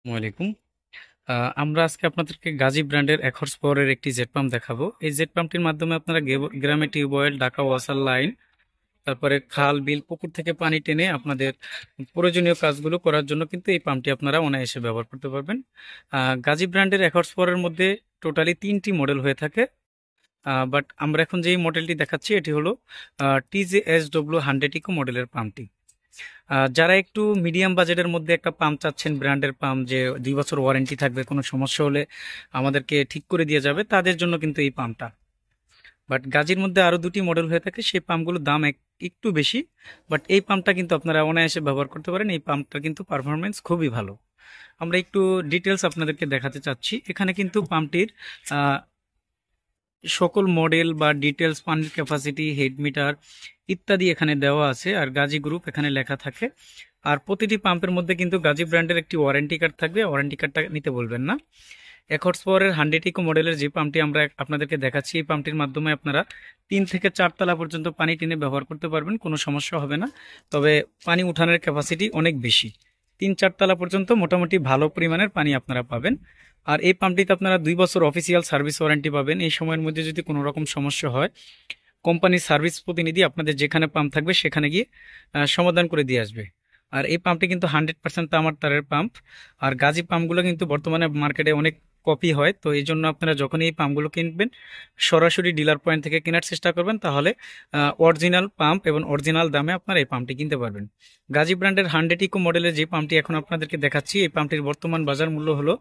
ওয়ালাইকুম। আমরা আজকে আপনাদেরকে গাজী ব্র্যান্ডের 1 হর্স পাওয়ারের একটি জেট পাম্প দেখাবো। এই জেট পাম্পটির মাধ্যমে আপনারা গ্রামে টিউবওয়েল, ঢাকা ওয়াসার লাইন, তারপরে খাল, বিল, পুকুর থেকে পানি টেনে আপনাদের প্রয়োজনীয় কাজগুলো করার জন্য কিন্তু এই পাম্পটি আপনারা অনায়াসে ব্যবহার করতে পারবেন। গাজী ব্র্যান্ডের 1 হর্স পাওয়ারের মধ্যে টোটালি 3টি মডেল হয়ে থাকে। বাট আমরা এখন যেই মডেলটি দেখাচ্ছি এটি হলো TJSW 100 ইকো মডেলের পাম্পটি। যারা একটু মিডিয়াম বাজেটের মধ্যে একটা পাম্প চাচ্ছেন, ব্র্যান্ডের পাম্প, যে 2 বছর ওয়ারেন্টি থাকবে, কোনো সমস্যা হলে আমাদেরকে ঠিক করে দিয়ে যাবে, তাদের জন্য কিন্তু এই পাম্পটা। বাট গাজীর মধ্যে আরও 2টি মডেল হয়ে থাকে, সেই পাম্পগুলোর দাম একটু বেশি। বাট এই পাম্পটা কিন্তু আপনারা অনায়াসে ব্যবহার করতে পারেন। এই পাম্পটা কিন্তু পারফরমেন্স খুবই ভালো। আমরা একটু ডিটেলস আপনাদেরকে দেখাতে চাচ্ছি। এখানে কিন্তু পাম্পটির সকল মডেল বা ডিটেলস, পানির ক্যাপাসিটি, হেড মিটার ইত্যাদি এখানে দেওয়া আছে, আর গাজী গ্রুপ এখানে লেখা থাকে। আর প্রতিটি পাম্পের মধ্যে কিন্তু গাজী ব্র্যান্ডের একটি ওয়ারেন্টি কার্ড থাকবে, ওয়ারেন্টি কার্ডটা নিতে বলবেন না। 1 হর্স পাওয়ারের 100 ইকো মডেলের যে পাম্পটি আমরা আপনাদেরকে দেখাচ্ছি, এই পাম্পটির মাধ্যমে আপনারা 3 থেকে 4 তলা পর্যন্ত পানি টেনে ব্যবহার করতে পারবেন, কোনো সমস্যা হবে না। তবে পানি উঠানোর ক্যাপাসিটি অনেক বেশি, 3-4 তলা পর্যন্ত মোটামুটি ভালো পরিমাণের পানি আপনারা পাবেন। আর এই পাম্পটিতে আপনারা 2 বছর অফিসিয়াল সার্ভিস ওয়ারেন্টি পাবেন। এই সময়ের মধ্যে যদি কোনো রকম সমস্যা হয়, কোম্পানির সার্ভিস প্রতিনিধি আপনাদের যেখানে পাম্প থাকবে সেখানে গিয়ে সমাধান করে দিয়ে আসবে। আর এই পাম্পটি কিন্তু 100% তামার তারের পাম্প। আর গাজী পাম্পগুলো কিন্তু বর্তমানে মার্কেটে অনেক কপি হয়, তো এই জন্য আপনারা যখন এই পাম্পগুলো কিনবেন সরাসরি ডিলার পয়েন্ট থেকে কেনার চেষ্টা করবেন, তাহলে অরিজিনাল পাম্প এবং অরিজিনাল দামে আপনারা এই পাম্পটি কিনতে পারবেন। গাজী ব্র্যান্ডের 100 ইকো মডেলের যে পাম্পটি এখন আপনাদেরকে দেখাচ্ছি, এই পাম্পটির বর্তমান বাজার মূল্য হলো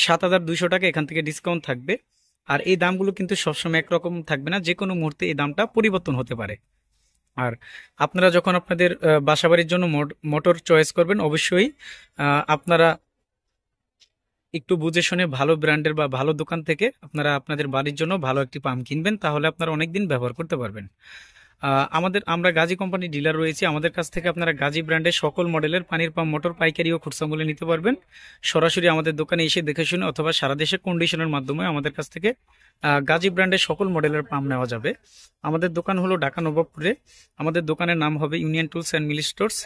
7,200 টাকা। এখান থেকে ডিসকাউন্ট থাকবে। আর এই দামগুলো কিন্তু সবসময় একরকম থাকবে না, যে কোনো মুহূর্তে এই দামটা পরিবর্তন হতে পারে। আর আপনারা যখন আপনাদের বাসাবাড়ির জন্য মোটর চয়েস করবেন, অবশ্যই আপনারা একটু বুঝে শুনে ভালো ব্র্যান্ডের বা ভালো দোকান থেকে আপনারা আপনাদের বাড়ির জন্য ভালো একটি পাম্প কিনবেন, তাহলে আপনারা অনেকদিন ব্যবহার করতে পারবেন। আমরা গাজী কোম্পানি ডিলার রয়েছি। আমাদের কাছ থেকে আপনারা গাজী ব্র্যান্ডের সকল মডেলের পানির পাম্প, মোটর পাইকারি ও খুচরা মূল্যে নিতে পারবেন। সরাসরি আমাদের দোকানে এসে দেখে শুনে অথবা সারা দেশে কন্ডিশনের মাধ্যমে আমাদের কাছ থেকে গাজী ব্র্যান্ডের সকল মডেলের পাম্প নেওয়া যাবে। আমাদের দোকান হলো ঢাকা নবাবপুরে। আমাদের দোকানের নাম হবে union tools and mill stores.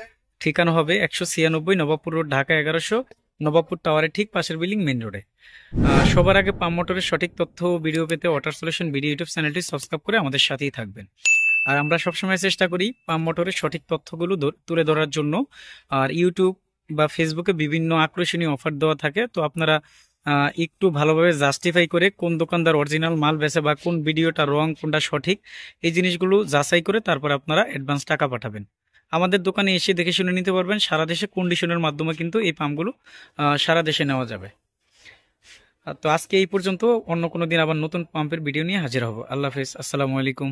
ঠিকানা হবে 196 নবাবপুর রোড, ঢাকা 1100, নবাবপুর টাওয়ারের ঠিক পাশের বিল্ডিং, মেন রোডে। সবার আগে পাম্প মোটরের সঠিক তথ্য ও ভিডিও পেতে ওয়াটার সলিউশন ভিডিও ইউটিউব চ্যানেলটি সাবস্ক্রাইব করে আমাদের সাথেই থাকবেন। আর আমরা সবসময় চেষ্টা করি পাম্প মোটরের সঠিক তথ্যগুলো তুলে ধরার জন্য। আর ইউটিউব বা ফেসবুকে বিভিন্ন আকর্ষণীয় অফার দেওয়া থাকে, তো আপনারা একটু ভালোভাবে জাস্টিফাই করে কোন দোকানদার অরিজিনাল মাল বেচে বা কোন ভিডিওটা রং, কোনটা সঠিক, এই জিনিসগুলো যাচাই করে তারপর আপনারা অ্যাডভান্স টাকা পাঠাবেন। আমাদের দোকানে এসে দেখে শুনে নিতে পারবেন। সারা দেশে কন্ডিশনের মাধ্যমে কিন্তু এই পাম্পগুলো সারা দেশে নেওয়া যাবে। তো আজকে এই পর্যন্ত। অন্য কোনো দিন আবার নতুন পাম্পের ভিডিও নিয়ে হাজির হব। আল্লাহ হাফেজ, আসসালামু আলাইকুম।